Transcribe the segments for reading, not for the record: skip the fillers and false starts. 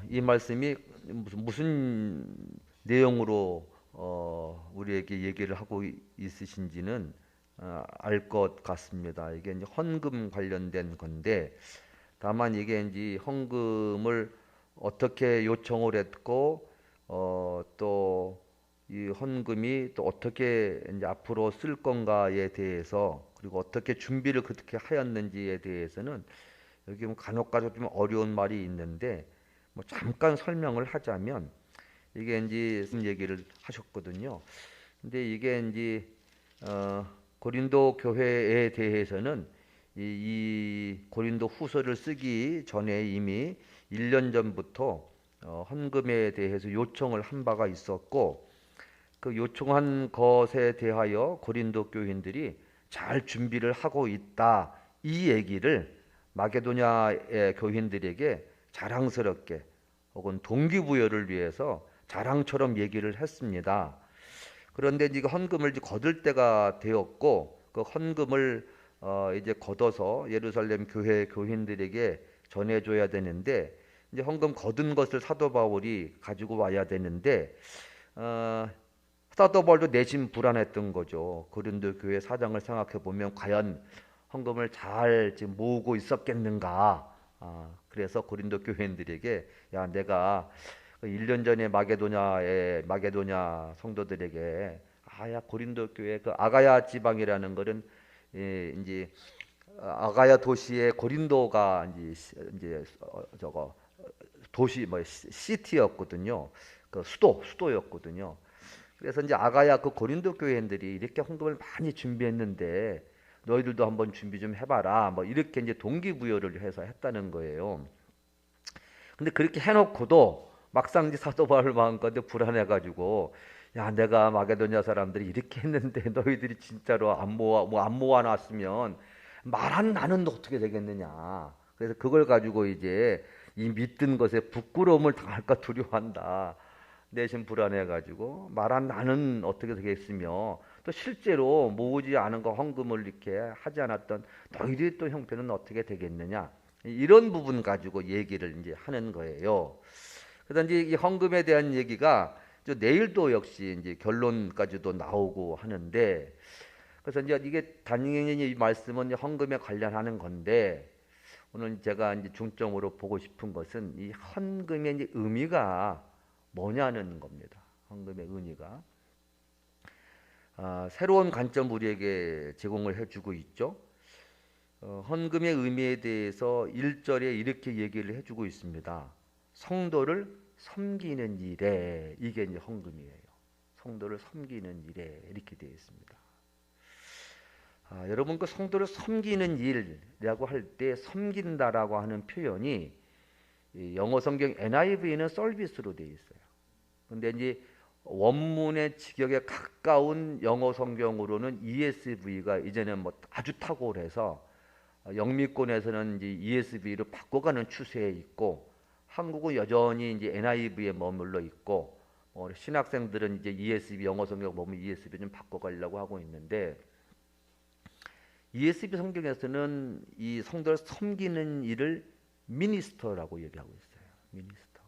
이 말씀이 무슨 내용으로 우리에게 얘기를 하고 있으신지는 알 것 같습니다. 이게 이제 헌금 관련된 건데, 다만 이게 이제 헌금을 어떻게 요청을 했고, 또 이 헌금이 또 어떻게 이제 앞으로 쓸 건가에 대해서, 그리고 어떻게 준비를 그렇게 하였는지에 대해서는 여기 뭐 간혹가다 좀 어려운 말이 있는데, 뭐 잠깐 설명을 하자면, 이게 이제 무슨 얘기를 하셨거든요. 근데 이게 이제 어, 고린도 교회에 대해서는 이 고린도 후서를 쓰기 전에 이미 1년 전부터 헌금에 대해서 요청을 한 바가 있었고, 그 요청한 것에 대하여 고린도 교인들이 잘 준비를 하고 있다, 이 얘기를 마게도냐의 교인들에게 자랑스럽게 혹은 동기부여를 위해서 자랑처럼 얘기를 했습니다. 그런데 이제 헌금을 이제 거둘 때가 되었고, 그 헌금을 이제 걷어서 예루살렘 교회 교인들에게 전해줘야 되는데, 이제 헌금 거둔 것을 사도 바울이 가지고 와야 되는데, 어, 사도 바울도 내심 불안했던 거죠. 고린도 교회 사정을 생각해 보면 과연 헌금을 잘 지금 모으고 있었겠는가. 그래서 고린도 교회인들에게, 야, 내가 1년 전에 마게도냐 성도들에게, 야, 고린도 교회 그 아가야 지방이라는 거는 이제 아가야 도시의 고린도가 이제 저거 도시 뭐 시티였거든요. 그 수도였거든요. 그래서 이제 아가야 그 고린도 교회인들이 이렇게 헌금을 많이 준비했는데 너희들도 한번 준비 좀 해봐라, 뭐 이렇게 이제 동기부여를 해서 했다는 거예요. 근데 그렇게 해놓고도 막상 이제 사도 바울 마음가운데 불안해가지고, 야, 내가 마게도냐 사람들이 이렇게 했는데 너희들이 진짜로 안 모아놨으면 말한 나는 어떻게 되겠느냐. 그래서 그걸 가지고 이제 이 믿던 것에 부끄러움을 당할까 두려워한다. 내심 불안해가지고 말한 나는 어떻게 되겠으며, 또 실제로 모으지 않은 거 헌금을 이렇게 하지 않았던 너희들이 또 형편은 어떻게 되겠느냐, 이런 부분 가지고 얘기를 이제 하는 거예요. 그래서 이제 이 헌금에 대한 얘기가 내일도 역시 이제 결론까지도 나오고 하는데, 그래서 이제 이게 단연히 이 말씀은 헌금에 관련하는 건데, 오늘 제가 이제 중점으로 보고 싶은 것은 이 헌금의 이제 의미가 뭐냐는 겁니다. 헌금의 의미가 새로운 관점 우리에게 제공을 해주고 있죠. 헌금의 의미에 대해서 1절에 이렇게 얘기를 해주고 있습니다. 성도를 섬기는 일에, 이게 이제 헌금이에요. 성도를 섬기는 일에 이렇게 되어 있습니다. 여러분, 그 성도를 섬기는 일이라고 할 때 섬긴다라고 하는 표현이 영어 성경 NIV는 서비스로 되어 있어요. 근데 이제 원문의 직역에 가까운 영어 성경으로는 ESV가 이제는 뭐 아주 탁월해서 영미권에서는 이제 ESV로 바꿔가는 추세에 있고, 한국은 여전히 이제 NIV에 머물러 있고, 신학생들은 이제 ESV 영어 성경 보면 ESV 좀 바꿔가려고 하고 있는데, ESV 성경에서는 이 성도를 섬기는 일을 미니스터라고 얘기하고 있어요. 미니스터.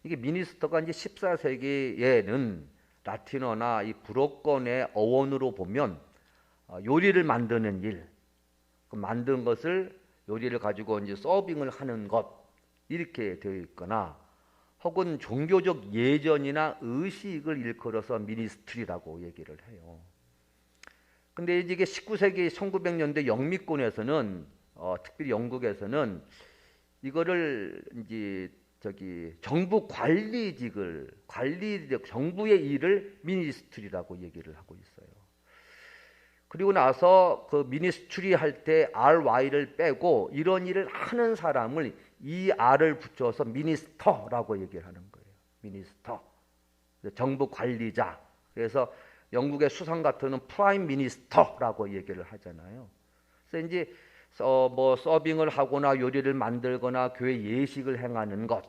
이게 미니스터가 이제 14세기에는 라틴어나 이 불어권의 어원으로 보면 요리를 만드는 일, 그 만든 것을 요리를 가지고 이제 서빙을 하는 것, 이렇게 되어 있거나, 혹은 종교적 예전이나 의식을 일컬어서 미니스트리라고 얘기를 해요. 근데 이게 19세기 1900년대 영미권에서는 특별히 영국에서는 이거를 이제 정부 관리직 정부의 일을 미니스트리라고 얘기를 하고 있어요. 그리고 나서 그 미니스트리 할 때 RY를 빼고 이런 일을 하는 사람을 ER을 붙여서 미니스터라고 얘기를 하는 거예요. 미니스터. 정부 관리자. 그래서 영국의 수상 같은 는 프라임 미니스터라고 얘기를 하잖아요. 그래서 이제 뭐 서빙을 하거나 요리를 만들거나 교회 예식을 행하는 것,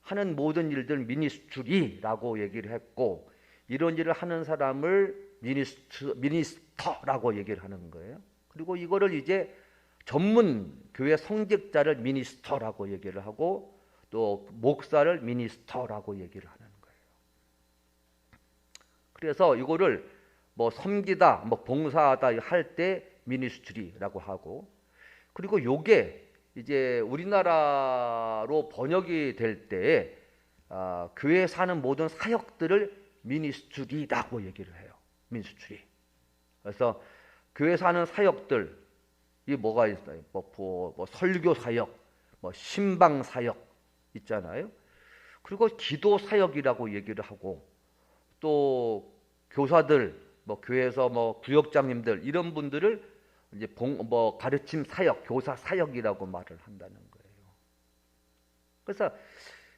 하는 모든 일들 미니스트리라고 얘기를 했고, 이런 일을 하는 사람을 미니스터라고 얘기를 하는 거예요. 그리고 이거를 이제 전문 교회 성직자를 미니스터라고 얘기를 하고 또 목사를 미니스터라고 얘기를 하는 거예요. 그래서 이거를 뭐 섬기다, 뭐 봉사하다 할 때 미니스트리라고 하고, 그리고 요게 이제 우리나라로 번역이 될 때에 교회에 사는 모든 사역들을 미니스트리라고 얘기를 해요. 미니스트리. 그래서 교회 사는 사역들 이 뭐가 있어요? 뭐 설교 사역, 뭐 신방 사역 있잖아요. 그리고 기도 사역이라고 얘기를 하고, 또 교사들, 뭐 교회에서 뭐 구역장님들 이런 분들을 이제 뭐 가르침 사역, 교사 사역이라고 말을 한다는 거예요. 그래서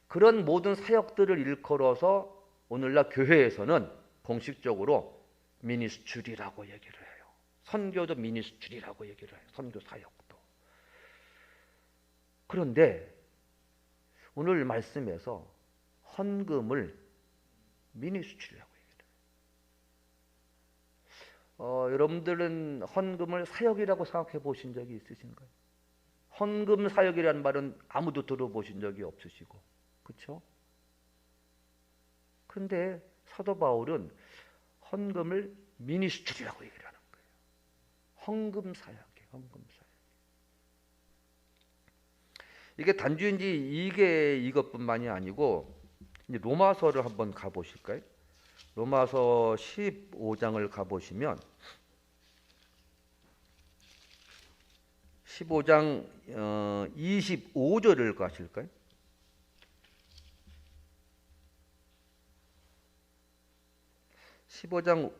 그런 모든 사역들을 일컬어서 오늘날 교회에서는 공식적으로 미니스트리라고 얘기를 해요. 선교도 미니스트리라고 얘기를 해요. 선교 사역도. 그런데 오늘 말씀에서 헌금을 미니스트리라고 얘기를 해요. 여러분들은 헌금을 사역이라고 생각해 보신 적이 있으신가요? 헌금 사역이라는 말은 아무도 들어보신 적이 없으시고, 그렇죠? 그런데 사도 바울은 헌금을 미니스트리라고 얘기를 하는 거예요. 헌금 사역이에요. 헌금 사역. 이게 단순히 이게 이것뿐만이 아니고, 이제 로마서를 한번 가보실까요? 로마서 15장을 가보시면 15장 25절을 가실까요? 15장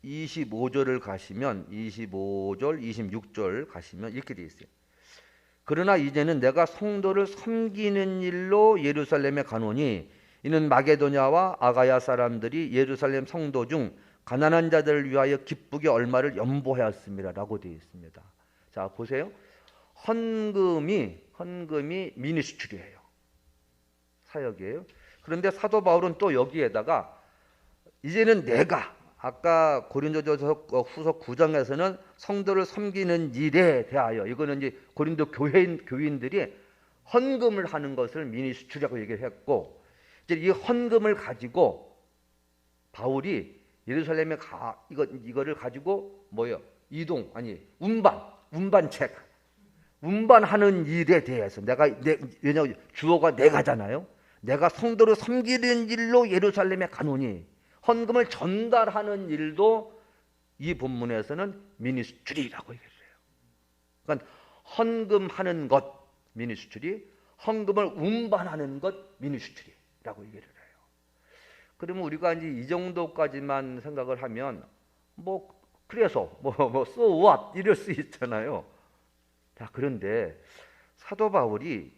25절을 가시면 25절, 26절 가시면 이렇게 되어 있어요. 그러나 이제는 내가 성도를 섬기는 일로 예루살렘에 가노니 이는 마게도냐와 아가야 사람들이 예루살렘 성도 중 가난한 자들을 위하여 기쁘게 얼마를 연보하였습니다. 라고 되어 있습니다. 자, 보세요. 헌금이 미니스트리예요. 사역이에요. 그런데 사도 바울은 또 여기에다가 이제는 내가 아까 고린도전서 후서 9장에서는 성도를 섬기는 일에 대하여, 이거는 이제 고린도 교인들이 헌금을 하는 것을 미니스트리라고 얘기를 했고, 이제 이 헌금을 가지고 바울이 예루살렘에 이거를 가지고 운반하는 일에 대해서 왜냐하면 주어가 내가잖아요. 내가 성도를 섬기는 일로 예루살렘에 가노니, 헌금을 전달하는 일도 이 본문에서는 미니스트리라고 얘기해요. 그러니까 헌금하는 것 미니스트리, 헌금을 운반하는 것 미니스트리라고 얘기를 해요. 그러면 우리가 이제 이 정도까지만 생각을 하면 그래서 so what 이럴 수 있잖아요. 자, 그런데 사도 바울이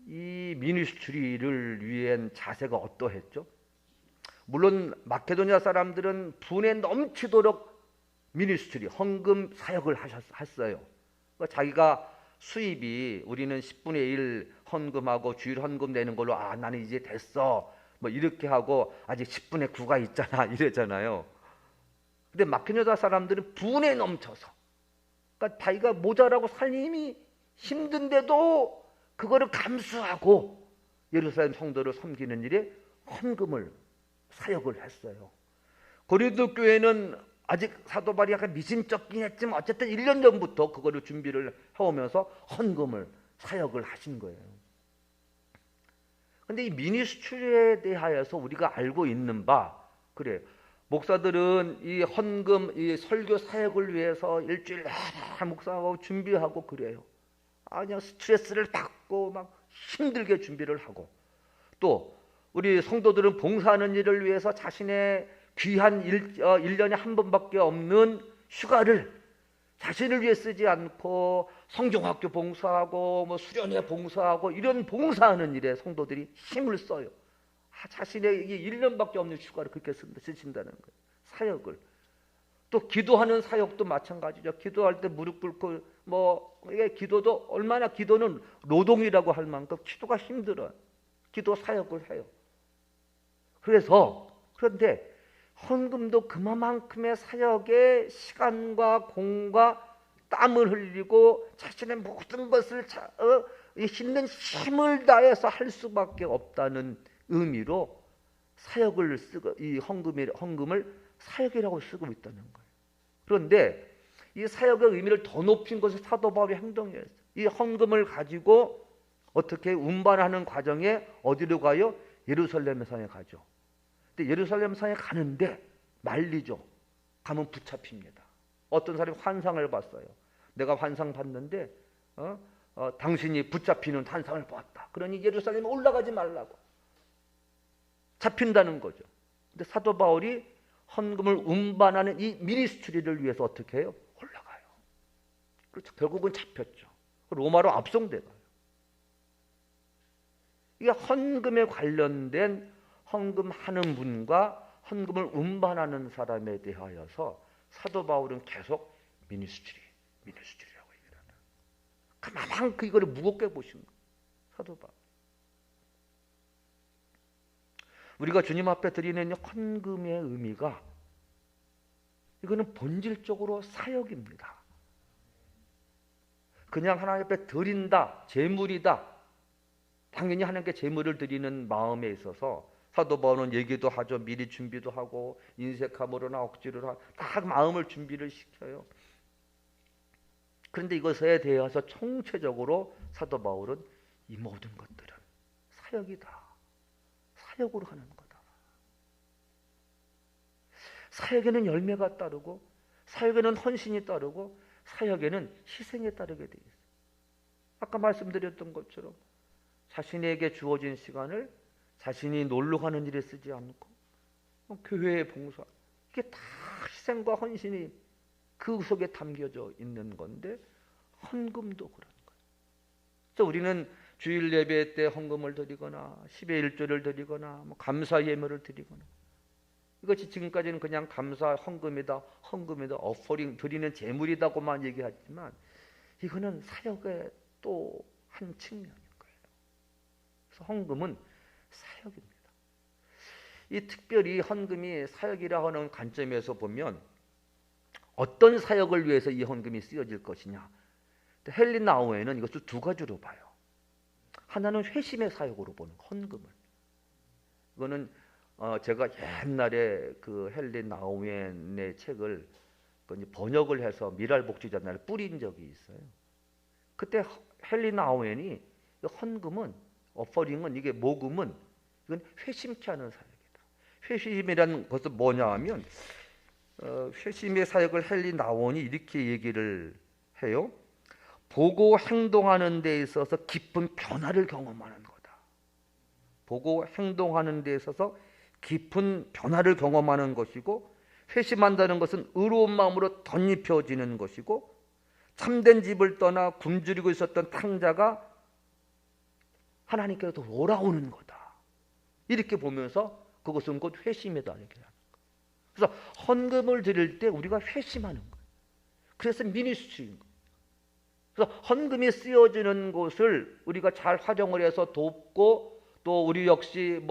이 미니스트리를 위한 자세가 어떠했죠? 물론 마케도니아 사람들은 분에 넘치도록 미니스트리, 헌금 사역을 하셨어요. 그러니까 자기가 수입이 우리는 10분의 1 헌금하고 주일 헌금 내는 걸로 나는 이제 됐어. 이렇게 하고 아직 10분의 9가 있잖아. 이래잖아요. 근데 마케도니아 사람들은 분에 넘쳐서, 그러니까 자기가 모자라고 살림이 힘든데도 그거를 감수하고 예루살렘 성도를 섬기는 일에 헌금을 사역을 했어요. 고린도 교회는 아직 사도 바울이 약간 미심쩍긴 했지만 어쨌든 1년 전부터 그거를 준비를 해오면서 헌금을 사역을 하신 거예요. 그런데 이 미니스트리에 대하여서 우리가 알고 있는 바, 그래, 목사들은 이 헌금, 이 설교 사역을 위해서 일주일 내내 목사하고 준비하고 그래요. 그냥 스트레스를 받고 막 힘들게 준비를 하고, 또 우리 성도들은 봉사하는 일을 위해서 자신의 귀한 1년에 한 번밖에 없는 휴가를 자신을 위해 쓰지 않고 성경학교 봉사하고 수련회 봉사하고 이런 봉사하는 일에 성도들이 힘을 써요. 자신의 1년밖에 없는 휴가를 그렇게 쓰신다는 거예요. 사역을. 또 기도하는 사역도 마찬가지죠. 기도할 때 무릎 꿇고 이게 기도도 얼마나 기도는 노동이라고 할 만큼 기도가 힘들어요. 기도 사역을 해요. 그런데 헌금도 그만큼의 사역에 시간과 공과 땀을 흘리고 자신의 모든 것을 있는 힘을 다해서 할 수밖에 없다는 의미로 사역을 쓰고 이 헌금을 사역이라고 쓰고 있다는 거예요. 그런데 이 사역의 의미를 더 높인 것이 사도 바울의 행동이었어요. 이 헌금을 가지고 어떻게 운반하는 과정에 어디로 가요? 예루살렘 성에 가죠. 근데 예루살렘 성에 가는데 말리죠. 가면 붙잡힙니다. 어떤 사람이 환상을 봤어요. 내가 환상 봤는데 당신이 붙잡히는 환상을 보았다. 그러니 예루살렘에 올라가지 말라고. 잡힌다는 거죠. 근데 사도 바울이 헌금을 운반하는 이 미니스트리를 위해서 어떻게 해요? 올라가요. 그렇죠. 결국은 잡혔죠. 로마로 압송돼가요. 이게 헌금에 관련된 헌금하는 분과 헌금을 운반하는 사람에 대하여서 사도 바울은 계속 미니스트리라고 얘기를 한다. 그만큼 이거를 무겁게 보신 거예요. 사도 바울. 우리가 주님 앞에 드리는 헌금의 의미가 이거는 본질적으로 사역입니다. 그냥 하나님 앞에 드린다, 제물이다. 당연히 하나님께 제물을 드리는 마음에 있어서 사도 바울은 얘기도 하죠. 미리 준비도 하고 인색함으로나 억지로 다 마음을 준비를 시켜요. 그런데 이것에 대해서 총체적으로 사도 바울은 이 모든 것들은 사역이다. 사역으로 하는 거다. 사역에는 열매가 따르고 사역에는 헌신이 따르고 사역에는 희생이 따르게 돼 있어요. 아까 말씀드렸던 것처럼 자신에게 주어진 시간을 자신이 놀러 가는 일에 쓰지 않고 교회에 봉사, 이게 다 희생과 헌신이 그 속에 담겨져 있는 건데 헌금도 그런 거예요. 그래서 우리는 주일 예배 때 헌금을 드리거나 10의 1조를 드리거나 감사 예물을 드리거나 이것이 지금까지는 그냥 감사 헌금이다 어퍼링 드리는 제물이다고만 얘기하지만 이거는 사역의 또 한 측면인 거예요. 그래서 헌금은 사역입니다. 이 특별히 헌금이 사역이라 하는 관점에서 보면 어떤 사역을 위해서 이 헌금이 쓰여질 것이냐. 헬린 나우엔은 이것을 두 가지로 봐요. 하나는 회심의 사역으로 보는 헌금을. 이거는 제가 옛날에 그 헬린 나우엔의 책을 번역을 해서 미랄 복지전단에 뿌린 적이 있어요. 그때 헬린 나우엔이 헌금은 어퍼링은 이게 모금은 이건 회심케 하는 사역이다. 회심이라는 것은 뭐냐 하면 회심의 사역을 헬린 나우엔이 이렇게 얘기를 해요. 보고 행동하는 데 있어서 깊은 변화를 경험하는 거다. 보고 행동하는 데 있어서 깊은 변화를 경험하는 것이고 회심한다는 것은 의로운 마음으로 덧입혀지는 것이고 참된 집을 떠나 굶주리고 있었던 탕자가 하나님께로 돌아오는 거다. 이렇게 보면서 그것은 곧 회심이다. 이렇게 하는 거예요. 그래서 헌금을 드릴 때 우리가 회심하는 거예요. 그래서 미니스트리인 거예요. 그래서 헌금이 쓰여지는 곳을 우리가 잘 활용을 해서 돕고 또 우리 역시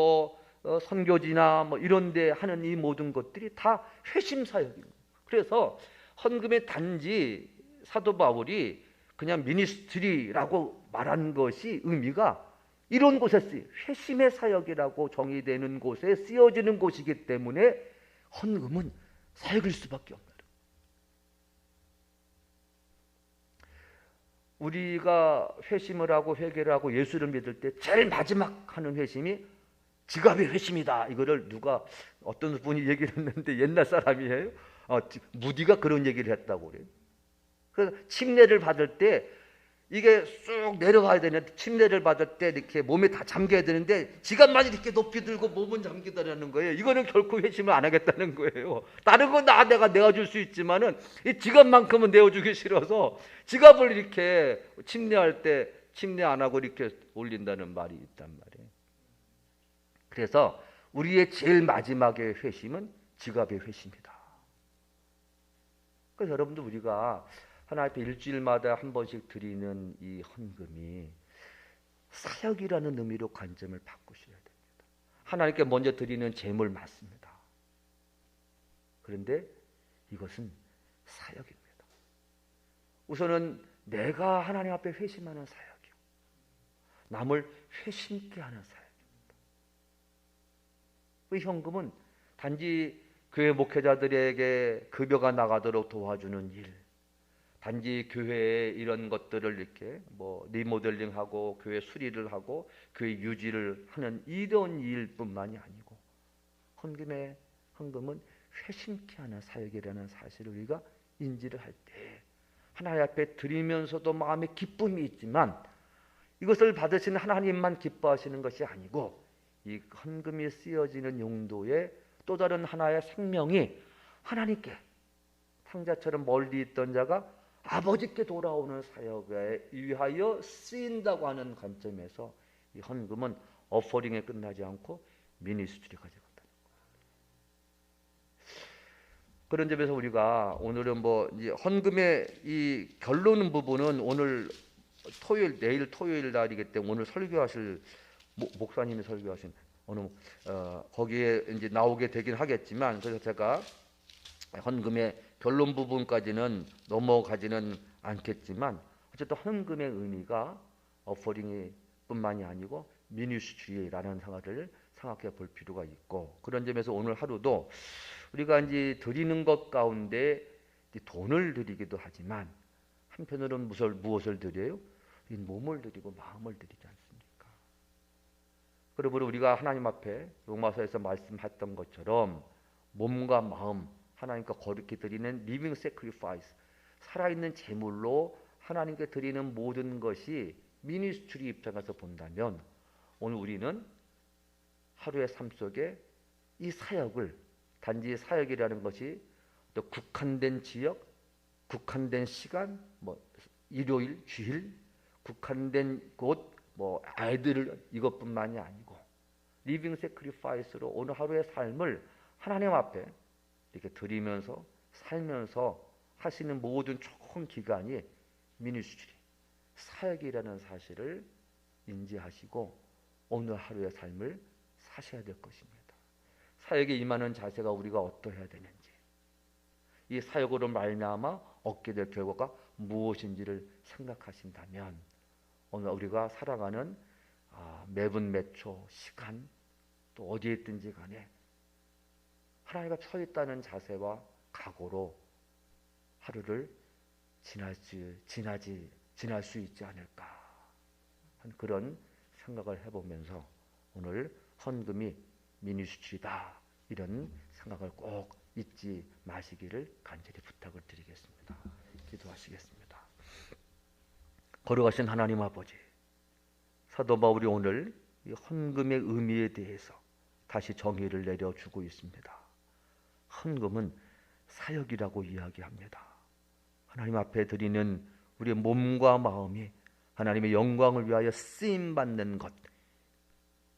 선교지나 이런 데 하는 이 모든 것들이 다 회심 사역입니다. 그래서 헌금의 단지 사도 바울이 그냥 미니스트리라고 말한 것이 의미가 이런 곳에 회심의 사역이라고 정의되는 곳에 쓰여지는 곳이기 때문에 헌금은 사역일 수밖에 없는 거예요. 우리가 회심을 하고 회개를 하고 예수를 믿을 때 제일 마지막 하는 회심이 지갑의 회심이다. 이거를 누가 어떤 분이 얘기를 했는데 옛날 사람이에요. 무디가 그런 얘기를 했다고 그래요. 그래서 침례를 받을 때 이게 쑥 내려가야 되는데 침례를 받을 때 이렇게 몸에 다 잠겨야 되는데 지갑만 이렇게 높이 들고 몸은 잠기다라는 거예요. 이거는 결코 회심을 안 하겠다는 거예요. 다른 건 내가 내어줄 수 있지만은 이 지갑만큼은 내어주기 싫어서 지갑을 이렇게 침례할 때 침례 안 하고 이렇게 올린다는 말이 있단 말이에요. 그래서 우리의 제일 마지막의 회심은 지갑의 회심이다. 그래서 여러분들 우리가 하나님 앞에 일주일마다 한 번씩 드리는 이 헌금이 사역이라는 의미로 관점을 바꾸셔야 됩니다. 하나님께 먼저 드리는 제물 맞습니다. 그런데 이것은 사역입니다. 우선은 내가 하나님 앞에 회심하는 사역이요, 남을 회심케 하는 사역입니다. 그 현금은 단지 교회 목회자들에게 급여가 나가도록 도와주는 일, 단지 교회에 이런 것들을 이렇게 리모델링하고 교회 수리를 하고 교회 유지를 하는 이런 일뿐만이 아니고, 헌금은 회심케 하는 사역이라는 사실을 우리가 인지를 할 때 하나님 앞에 드리면서도 마음에 기쁨이 있지만, 이것을 받으시는 하나님만 기뻐하시는 것이 아니고 이 헌금이 쓰여지는 용도의 또 다른 하나의 생명이 하나님께, 탕자처럼 멀리 있던 자가 아버지께 돌아오는 사역에 위하여 쓰인다고 하는 관점에서 이 헌금은 어퍼링에 끝나지 않고 미니스트리가 되거든요. 그런 점에서 우리가 오늘은 이제 헌금의 이 결론 부분은 오늘 내일 토요일 날이기 때문에 오늘 설교하실 목사님이 설교하신 거기에 이제 나오게 되긴 하겠지만, 그래서 제가 헌금의 결론 부분까지는 넘어가지는 않겠지만, 어쨌든 헌금의 의미가 어퍼링이 뿐만이 아니고 미니스트리라는 생각을 생각해 볼 필요가 있고, 그런 점에서 오늘 하루도 우리가 이제 드리는 것 가운데 돈을 드리기도 하지만 한편으로는 무엇을 드려요? 몸을 드리고 마음을 드리지 않습니까? 그러므로 우리가 하나님 앞에 로마서에서 말씀했던 것처럼 몸과 마음, 하나님과 거룩히 드리는 리빙 세크리파이스, 살아있는 제물로 하나님께 드리는 모든 것이 미니스트리 입장에서 본다면, 오늘 우리는 하루의 삶 속에 이 사역을, 단지 사역이라는 것이 또 국한된 지역, 국한된 시간, 일요일, 주일, 국한된 곳, 아이들을 이것뿐만이 아니고 리빙 세크리파이스로 오늘 하루의 삶을 하나님 앞에 이렇게 드리면서 살면서 하시는 모든 좋은 기간이 미니스트리, 사역이라는 사실을 인지하시고 오늘 하루의 삶을 사셔야 될 것입니다. 사역에 임하는 자세가 우리가 어떠해야 되는지, 이 사역으로 말미암아 얻게 될 결과가 무엇인지를 생각하신다면, 오늘 우리가 살아가는 매분 매초 시간, 또 어디에 있든지 간에 하나님과 서 있다는 자세와 각오로 하루를 지날 수 있지 않을까 하는 그런 생각을 해보면서 오늘 헌금이 미니스트리다, 이런 생각을 꼭 잊지 마시기를 간절히 부탁을 드리겠습니다. 기도하시겠습니다. 거룩하신 하나님 아버지, 사도 바울이 오늘 이 헌금의 의미에 대해서 다시 정의를 내려주고 있습니다. 헌금은 사역이라고 이야기합니다. 하나님 앞에 드리는 우리의 몸과 마음이 하나님의 영광을 위하여 쓰임받는 것,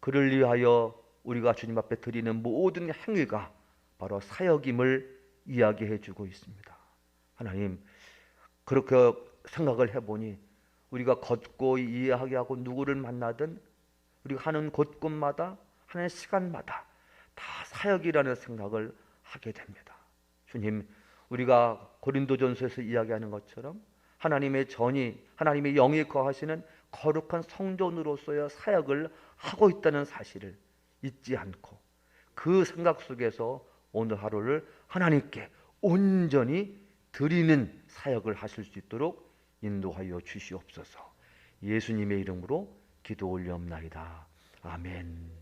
그를 위하여 우리가 주님 앞에 드리는 모든 행위가 바로 사역임을 이야기해 주고 있습니다. 하나님, 그렇게 생각을 해보니 우리가 걷고 이해하게 하고 누구를 만나든 우리가 하는 곳곳마다 하는 시간마다 다 사역이라는 생각을 하게 됩니다. 주님, 우리가 고린도전서에서 이야기하는 것처럼 하나님의 전이, 하나님의 영이 거하시는 거룩한 성전으로서의 사역을 하고 있다는 사실을 잊지 않고 그 생각 속에서 오늘 하루를 하나님께 온전히 드리는 사역을 하실 수 있도록 인도하여 주시옵소서. 예수님의 이름으로 기도 올리옵나이다. 아멘.